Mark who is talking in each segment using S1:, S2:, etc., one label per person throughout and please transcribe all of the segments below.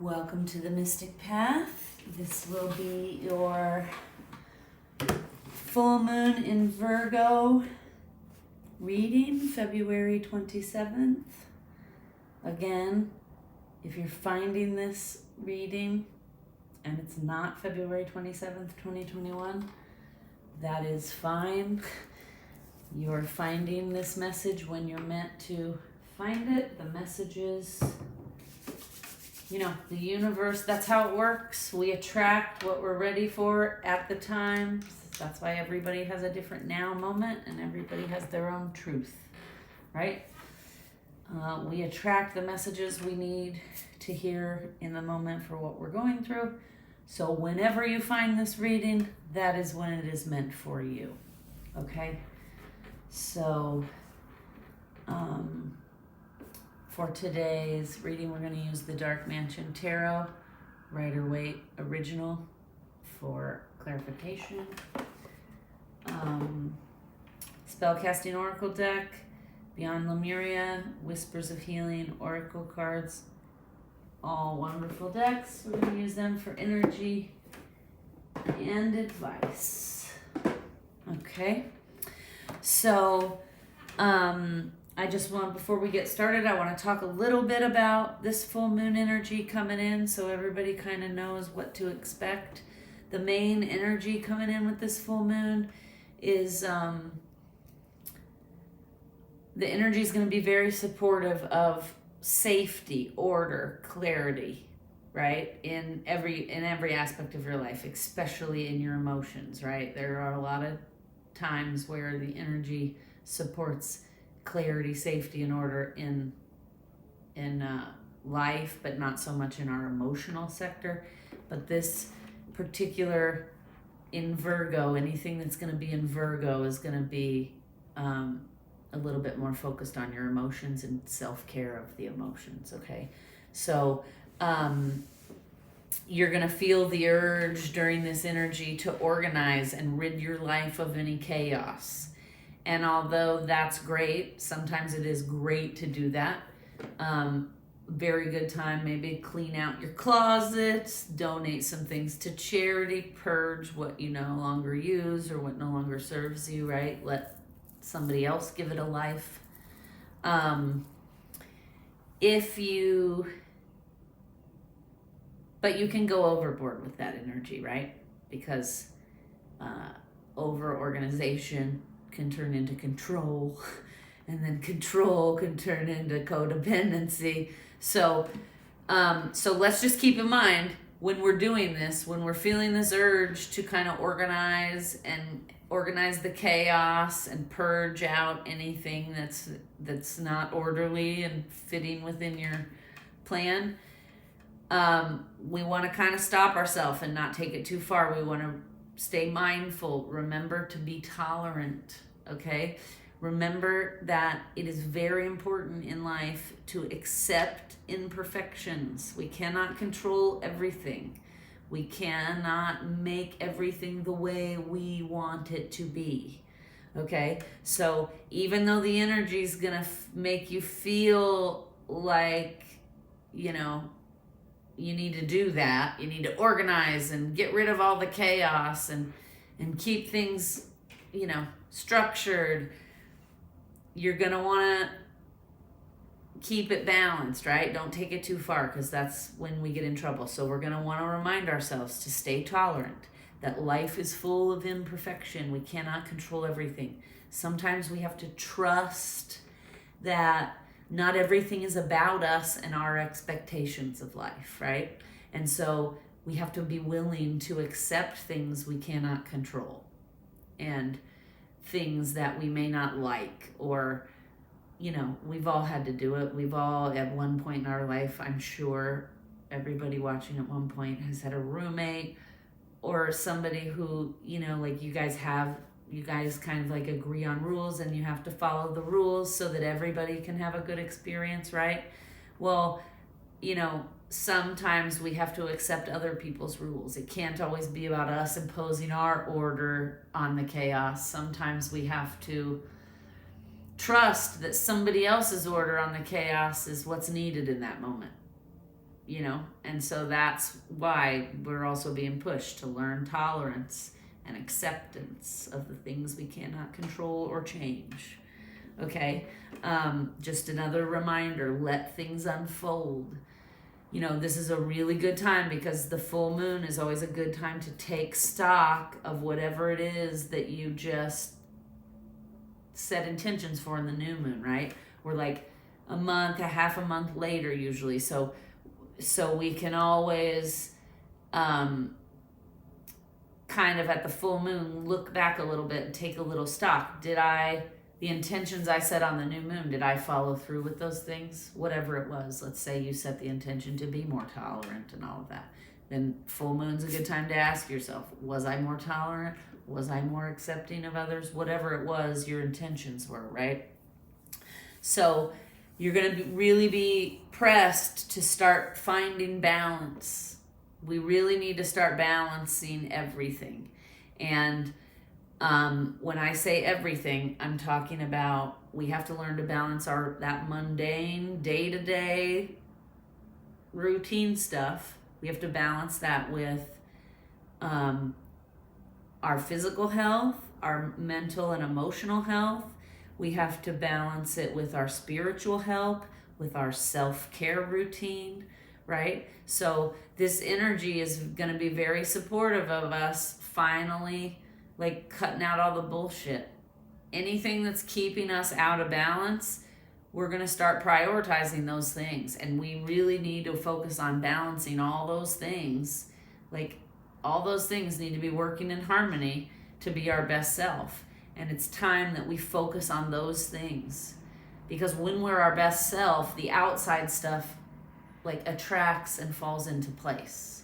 S1: Welcome to the Mystic Path. This will be your full moon in Virgo reading, February 27th. Again, if you're finding this reading and it's not February 27th, 2021, that is fine. You're finding this message when you're meant to find it. The messages, the universe, that's how it works. We attract what we're ready for at the time. That's why everybody has a different now moment and everybody has their own truth, right? We attract the messages we need to hear in the moment for what we're going through. So whenever you find this reading, that is when it is meant for you, okay? So, for today's reading, we're going to use the Dark Mansion Tarot, Rider-Waite Original for clarification. Spellcasting Oracle deck, Beyond Lemuria, Whispers of Healing, Oracle cards, all wonderful decks. We're going to use them for energy and advice. Okay, so before we get started, I want to talk a little bit about this full moon energy coming in so everybody kind of knows what to expect. The main energy coming in with this full moon is the energy is going to be very supportive of safety, order, clarity, right? In every aspect of your life, especially in your emotions, right? There are a lot of times where the energy supports clarity, safety, and order in life, but not so much in our emotional sector. But this particular in Virgo, anything that's going to be in Virgo is going to be a little bit more focused on your emotions and self-care of the emotions, okay? So you're going to feel the urge during this energy to organize and rid your life of any chaos. And although that's great, sometimes it is great to do that. Very good time, maybe clean out your closets, donate some things to charity, purge what you no longer use or what no longer serves you, right? Let somebody else give it a life. But you can go overboard with that energy, right? Because over-organization can turn into control, and then control can turn into codependency. So let's just keep in mind when we're doing this, when we're feeling this urge to kind of organize the chaos and purge out anything that's not orderly and fitting within your plan, we want to kind of stop ourselves and not take it too far. We want to stay mindful. Remember to be tolerant, okay? Remember that it is very important in life to accept imperfections. We cannot control everything. We cannot make everything the way we want it to be, okay? So even though the energy is going to make you feel like, you need to do that. You need to organize and get rid of all the chaos and keep things, structured. You're going to want to keep it balanced, right? Don't take it too far because that's when we get in trouble. So we're going to want to remind ourselves to stay tolerant, that life is full of imperfection. We cannot control everything. Sometimes we have to trust that not everything is about us and our expectations of life, right? And so we have to be willing to accept things we cannot control and things that we may not like, or, we've all had to do it. We've all, at one point in our life, I'm sure everybody watching at one point has had a roommate or somebody who, like you guys kind of like agree on rules and you have to follow the rules so that everybody can have a good experience, right? Well, sometimes we have to accept other people's rules. It can't always be about us imposing our order on the chaos. Sometimes we have to trust that somebody else's order on the chaos is what's needed in that moment. you know, and so that's why we're also being pushed to learn tolerance and acceptance of the things we cannot control or change. Okay, just another reminder, let things unfold. You know, this is a really good time because the full moon is always a good time to take stock of whatever it is that you just set intentions for in the new moon, right? We're like a month, a half a month later usually. So we can always kind of at the full moon look back a little bit and take a little stock. The intentions I set on the new moon, did I follow through with those things? Whatever it was. Let's say you set the intention to be more tolerant and all of that. Then full moon's a good time to ask yourself, was I more tolerant? Was I more accepting of others? Whatever it was your intentions were, right? So you're going to really be pressed to start finding balance. We really need to start balancing everything. And when I say everything, I'm talking about we have to learn to balance that mundane, day-to-day routine stuff. We have to balance that with our physical health, our mental and emotional health. We have to balance it with our spiritual health, with our self-care routine, right? So this energy is going to be very supportive of us finally like cutting out all the bullshit. Anything that's keeping us out of balance, we're going to start prioritizing those things. And we really need to focus on balancing all those things. Like all those things need to be working in harmony to be our best self. And it's time that we focus on those things. Because when we're our best self, the outside stuff like attracts and falls into place.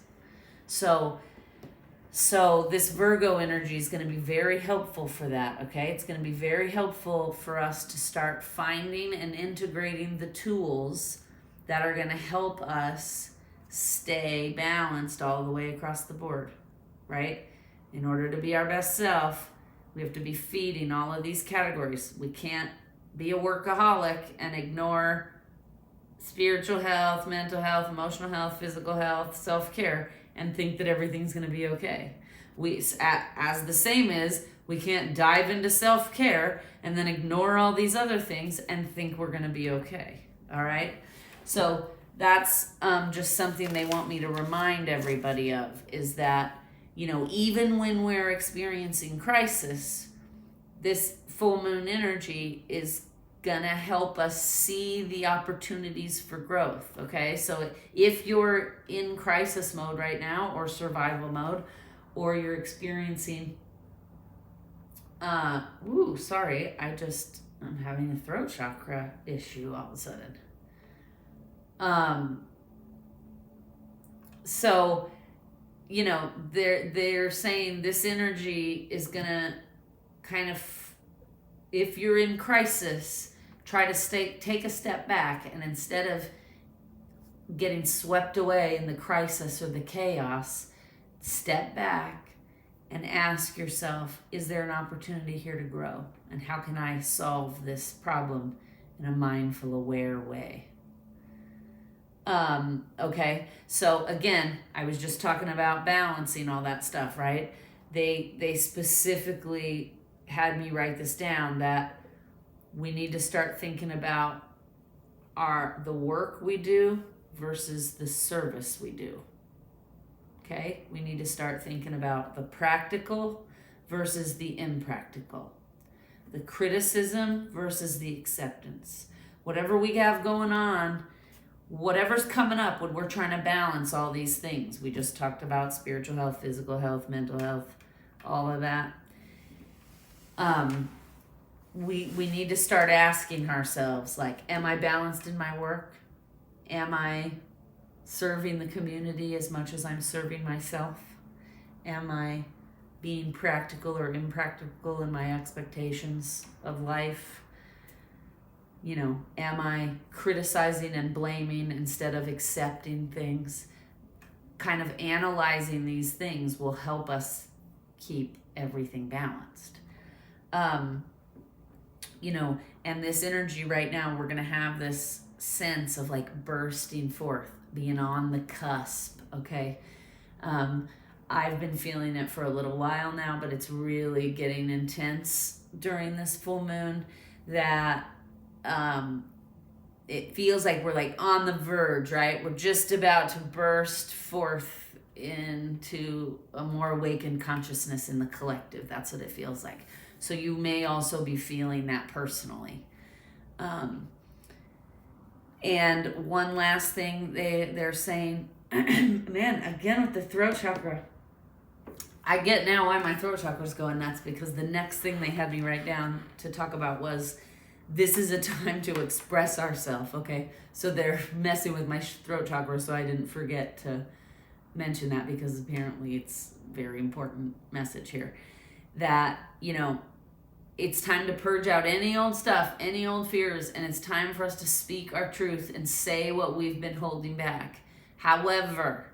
S1: So this Virgo energy is going to be very helpful for that, okay? It's going to be very helpful for us to start finding and integrating the tools that are going to help us stay balanced all the way across the board, right? In order to be our best self, we have to be feeding all of these categories. We can't be a workaholic and ignore spiritual health, mental health, emotional health, physical health, self-care, and think that everything's going to be okay. As the same is, we can't dive into self-care and then ignore all these other things and think we're going to be okay. All right? So that's just something they want me to remind everybody of, is that, you know, even when we're experiencing crisis, this full moon energy is gonna help us see the opportunities for growth, okay? So if you're in crisis mode right now or survival mode, or you're experiencing, I'm having a throat chakra issue all of a sudden. So, you know, they're saying this energy is gonna kind of, if you're in crisis, try to take a step back, and instead of getting swept away in the crisis or the chaos, step back and ask yourself, is there an opportunity here to grow? And how can I solve this problem in a mindful, aware way? Okay, so again, I was just talking about balancing all that stuff, right? They specifically had me write this down, that we need to start thinking about the work we do versus the service we do. Okay? We need to start thinking about the practical versus the impractical. The criticism versus the acceptance. Whatever we have going on, whatever's coming up when we're trying to balance all these things. We just talked about spiritual health, physical health, mental health, all of that. We need to start asking ourselves, like, am I balanced in my work? Am I serving the community as much as I'm serving myself? Am I being practical or impractical in my expectations of life? You know, am I criticizing and blaming instead of accepting things? Kind of analyzing these things will help us keep everything balanced. You know, and this energy right now, we're going to have this sense of like bursting forth. being on the cusp, okay? I've been feeling it for a little while now, but it's really getting intense during this full moon, that it feels like we're like on the verge, right? We're just about to burst forth into a more awakened consciousness in the collective. That's what it feels like. So you may also be feeling that personally. And one last thing they're saying, man, again with the throat chakra, I get now why my throat chakra is going nuts, because the next thing they had me write down to talk about was, this is a time to express ourselves, okay? So they're messing with my throat chakra, so I didn't forget to mention that, because apparently it's a very important message here. That, it's time to purge out any old stuff, any old fears, and it's time for us to speak our truth and say what we've been holding back. However,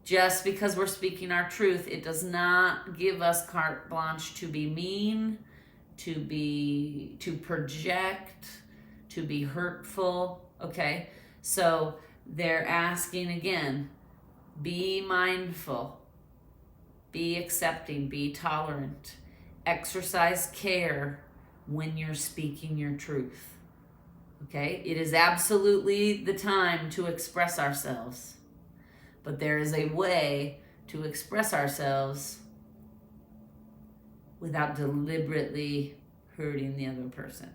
S1: just because we're speaking our truth, it does not give us carte blanche to be mean, to project, to be hurtful, okay? So they're asking again, be mindful, be accepting, be tolerant, exercise care when you're speaking your truth, okay? It is absolutely the time to express ourselves. But there is a way to express ourselves without deliberately hurting the other person.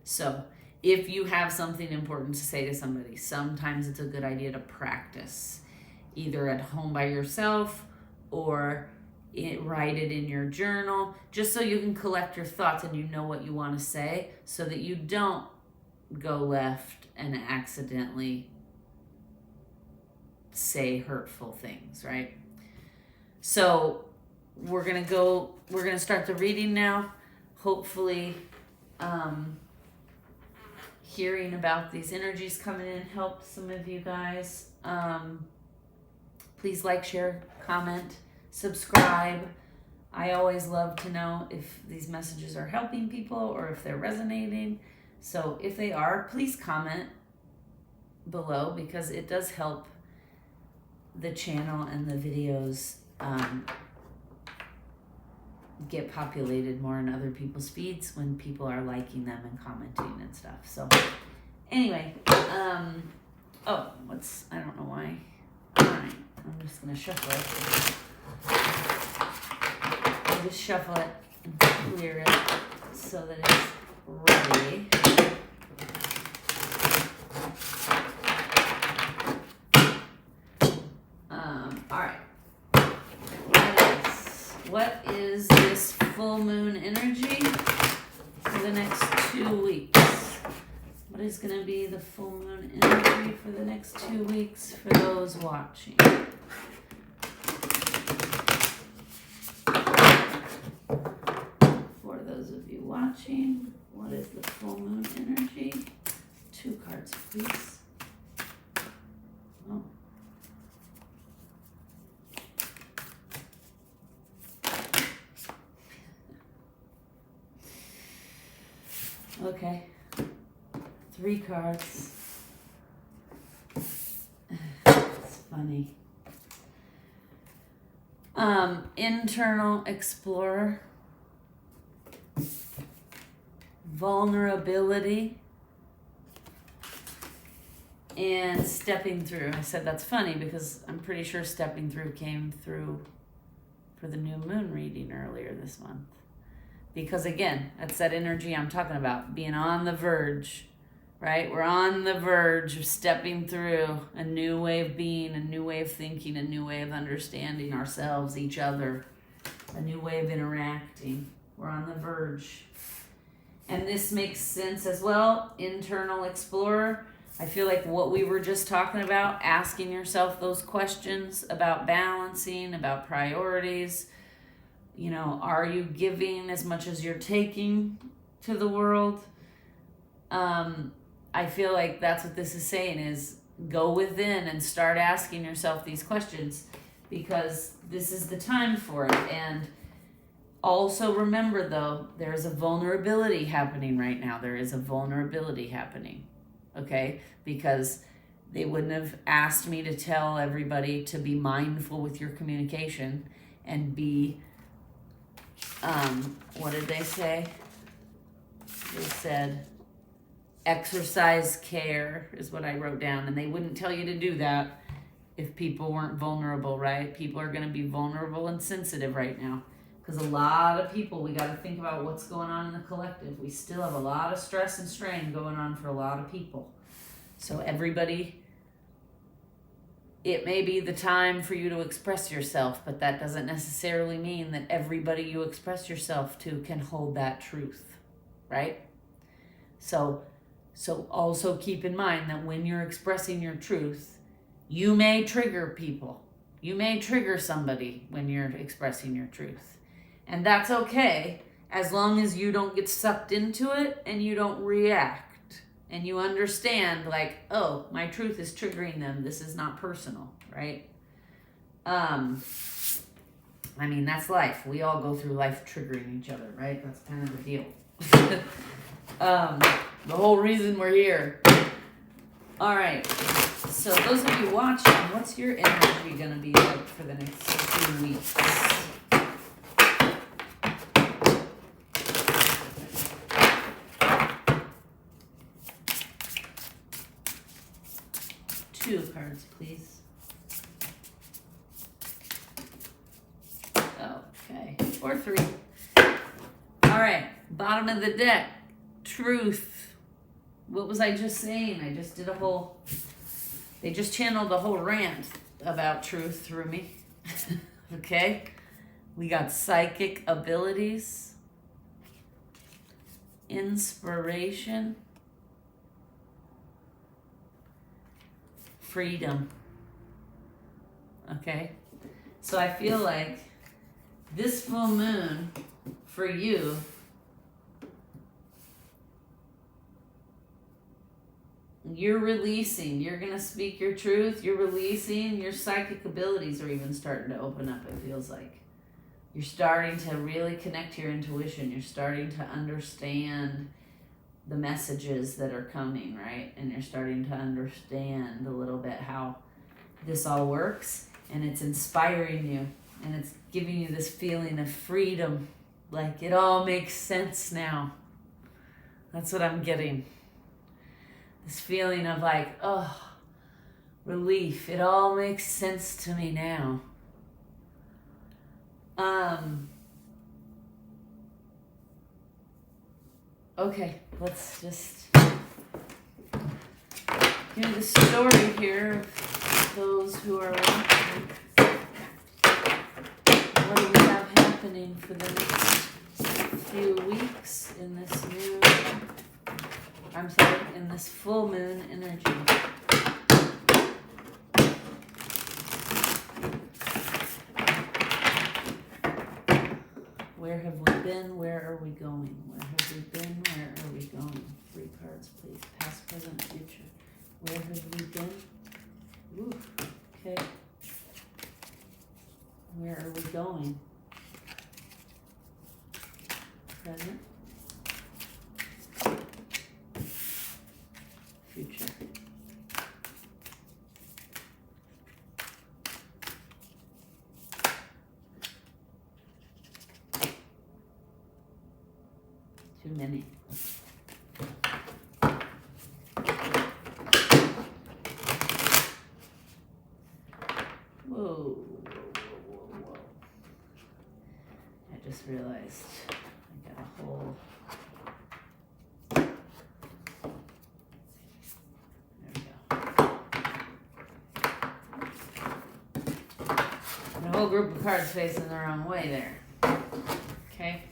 S1: So if you have something important to say to somebody, sometimes it's a good idea to practice, either at home by yourself or write it in your journal, just so you can collect your thoughts and you know what you want to say, so that you don't go left and accidentally say hurtful things, right? So we're gonna start the reading now. Hopefully hearing about these energies coming in helps some of you guys. Please like, share, comment, subscribe. I always love to know if these messages are helping people or if they're resonating. So if they are, please comment below, because it does help the channel and the videos get populated more in other people's feeds when people are liking them and commenting and stuff. So anyway, I don't know why. All right, I'm just gonna shuffle it. I'll just shuffle it and clear it so that it's ready. All right. What is this full moon energy for the next 2 weeks? What is going to be the full moon energy for the next 2 weeks for those watching? For those of you watching, what is the full moon energy? 2 cards, please. Oh. Okay, 3 cards. It's funny. Internal explorer, vulnerability, and stepping through. I said that's funny because I'm pretty sure stepping through came through for the new moon reading earlier this month. Because again, that's that energy I'm talking about, being on the verge, right? We're on the verge of stepping through a new way of being, a new way of thinking, a new way of understanding ourselves, each other, a new way of interacting. We're on the verge. And this makes sense as well, internal explorer. I feel like what we were just talking about, asking yourself those questions about balancing, about priorities. Are you giving as much as you're taking to the world? I feel like that's what this is saying, is go within and start asking yourself these questions, because this is the time for it. And also remember, though, there is a vulnerability happening right now. There is a vulnerability happening, okay? Because They wouldn't have asked me to tell everybody to be mindful with your communication and be, what did they say? They said, exercise care is what I wrote down. And they wouldn't tell you to do that if people weren't vulnerable, right? People are going to be vulnerable and sensitive right now. Because a lot of people, we got to think about what's going on in the collective. We still have a lot of stress and strain going on for a lot of people. So everybody, it may be the time for you to express yourself, but that doesn't necessarily mean that everybody you express yourself to can hold that truth, right? So also keep in mind that when you're expressing your truth, you may trigger people. You may trigger somebody when you're expressing your truth. And that's okay, as long as you don't get sucked into it and you don't react. And you understand, like, oh, my truth is triggering them. This is not personal, right? I mean, that's life. We all go through life triggering each other, right? That's kind of the deal. The whole reason we're here. All right. So those of you watching, what's your energy going to be like for the next few weeks? Two cards, please. Okay. Or three. All right. Bottom of the deck. Truth. What was I just saying? I just did a whole... They just channeled a whole rant about truth through me. Okay? We got psychic abilities. Inspiration. Freedom. Okay? So I feel like this full moon for you you're releasing, you're going to speak your truth, you're releasing, your psychic abilities are even starting to open up, it feels like. You're starting to really connect to your intuition. You're starting to understand the messages that are coming, right? And you're starting to understand a little bit how this all works, and it's inspiring you, and it's giving you this feeling of freedom, like it all makes sense now. That's what I'm getting. This feeling of like, oh, relief. It all makes sense to me now. Okay, let's just do the story here of those who are watching. What do we have happening for the next few weeks in this new... in this full moon energy. Where have we been? Where are we going? Where have we been? Where are we going? 3 cards, please. Past, present, future. Where have we been? Ooh, okay. Where are we going? Present. Future. Too many. Whoa. I just realized I got a whole... whole group of cards facing the wrong way there. Okay.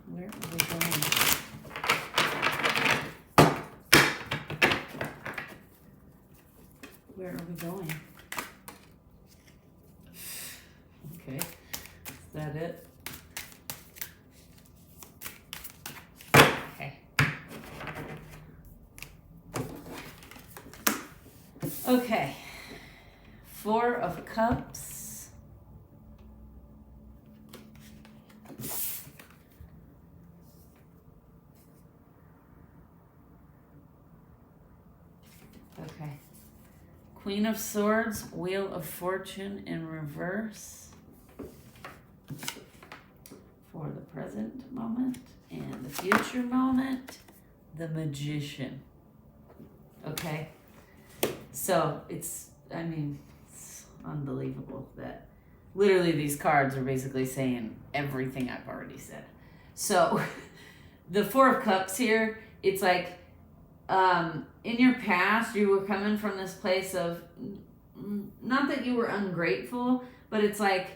S1: Where are we going? Where are we going? Okay. Is that it? Okay, 4 of Cups, Queen of Swords, Wheel of Fortune in reverse for the present moment, and the future moment, the Magician. Okay? So it's unbelievable that literally these cards are basically saying everything I've already said. So the Four of Cups here, it's like in your past you were coming from this place of, not that you were ungrateful, but it's like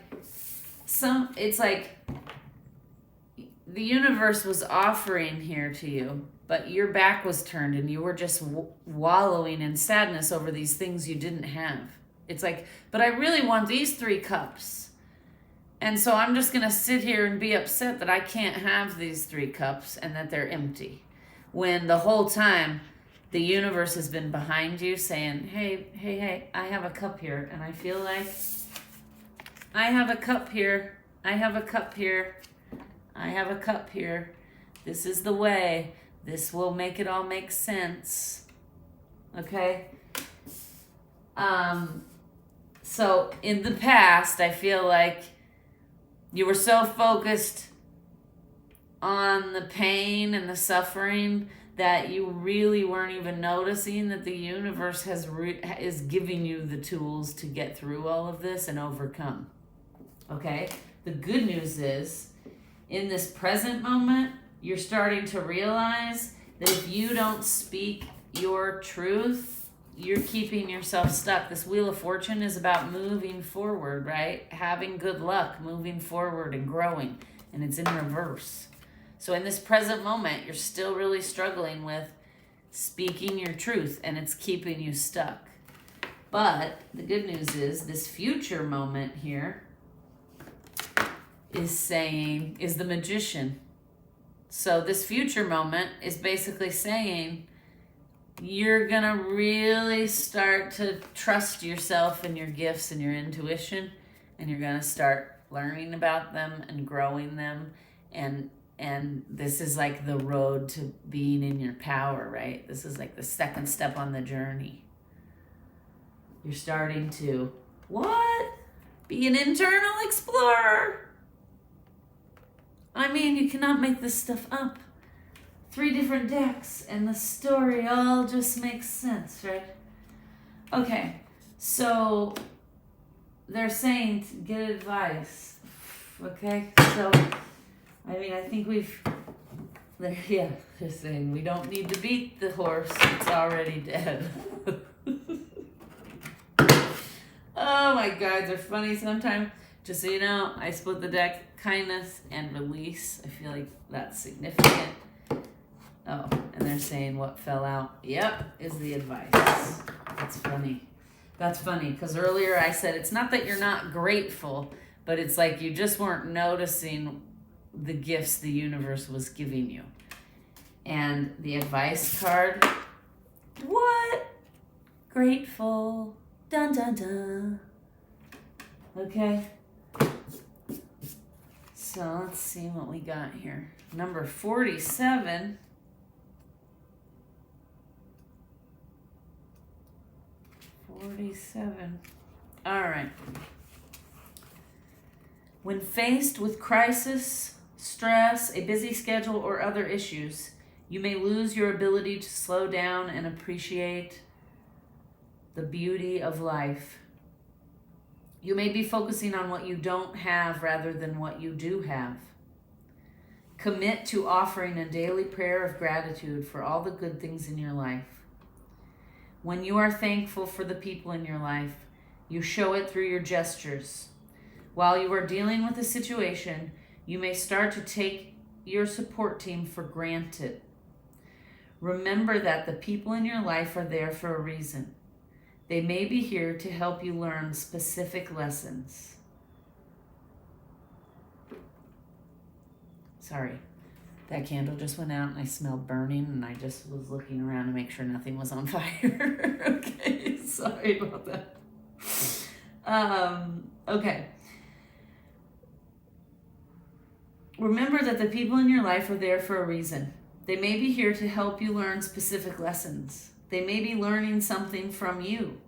S1: the universe was offering here to you, but your back was turned and you were just wallowing in sadness over these things you didn't have. It's like, but I really want these 3 cups. And so I'm just going to sit here and be upset that I can't have these 3 cups and that they're empty. When the whole time the universe has been behind you saying, hey, I have a cup here. And I feel like I have a cup here. I have a cup here. I have a cup here. This is the way. This will make it all make sense. Okay? So in the past, I feel like you were so focused on the pain and the suffering that you really weren't even noticing that the universe is giving you the tools to get through all of this and overcome. Okay? The good news is, in this present moment, you're starting to realize that if you don't speak your truth, you're keeping yourself stuck. This Wheel of Fortune is about moving forward, right? Having good luck, moving forward and growing. And it's in reverse. So in this present moment, you're still really struggling with speaking your truth, and it's keeping you stuck. But the good news is this future moment here is the Magician. So this future moment is basically saying you're going to really start to trust yourself and your gifts and your intuition, and you're going to start learning about them and growing them. And this is like the road to being in your power, right? This is like the second step on the journey. You're starting to, be an internal explorer. I mean, you cannot make this stuff up. 3 different decks, and the story all just makes sense, right? Okay, so they're saying to get advice. Okay, so I think they're saying we don't need to beat the horse, it's already dead. Oh my God, they're funny sometimes. Just so you know, I split the deck kindness and release. I feel like that's significant. Oh, and they're saying what fell out. Yep, is the advice. That's funny. That's funny, because earlier I said it's not that you're not grateful, but it's like you just weren't noticing the gifts the universe was giving you. And the advice card, what? Grateful. Dun, dun, dun. Okay. So let's see what we got here. Number 47. All right. When faced with crisis, stress, a busy schedule, or other issues, you may lose your ability to slow down and appreciate the beauty of life. You may be focusing on what you don't have rather than what you do have. Commit to offering a daily prayer of gratitude for all the good things in your life. When you are thankful for the people in your life, you show it through your gestures. While you are dealing with a situation, you may start to take your support team for granted. Remember that the people in your life are there for a reason. They may be here to help you learn specific lessons. Sorry, that candle just went out and I smelled burning, and I just was looking around to make sure nothing was on fire. Okay, sorry about that. Okay. Remember that the people in your life are there for a reason. They may be here to help you learn specific lessons. They may be learning something from you.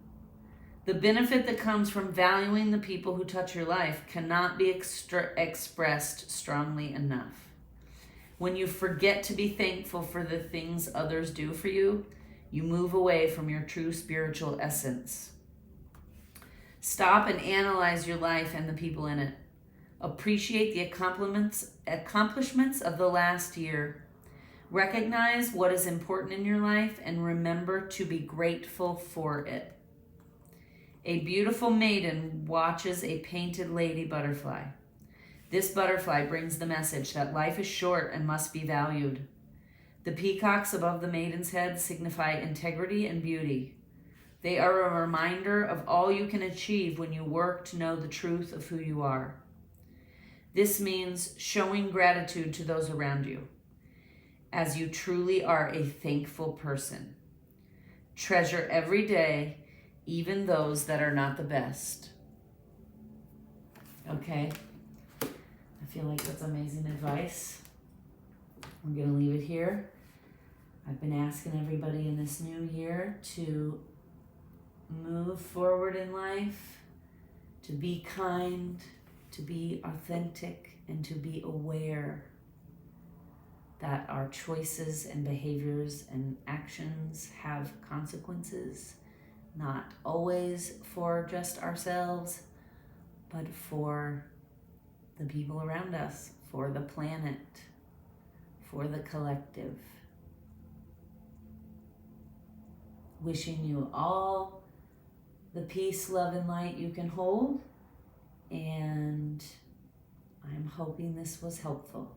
S1: The benefit that comes from valuing the people who touch your life cannot be expressed strongly enough. When you forget to be thankful for the things others do for you, you move away from your true spiritual essence. Stop and analyze your life and the people in it. Appreciate the accomplishments of the last year. Recognize what is important in your life and remember to be grateful for it. A beautiful maiden watches a painted lady butterfly. This butterfly brings the message that life is short and must be valued. The peacocks above the maiden's head signify integrity and beauty. They are a reminder of all you can achieve when you work to know the truth of who you are. This means showing gratitude to those around you, as you truly are a thankful person. Treasure every day, even those that are not the best. Okay? I feel like that's amazing advice. I'm going to leave it here. I've been asking everybody in this new year to move forward in life, to be kind, to be authentic, and to be aware that our choices and behaviors and actions have consequences, not always for just ourselves, but for the people around us, for the planet, for the collective. Wishing you all the peace, love, and light you can hold, and I'm hoping this was helpful.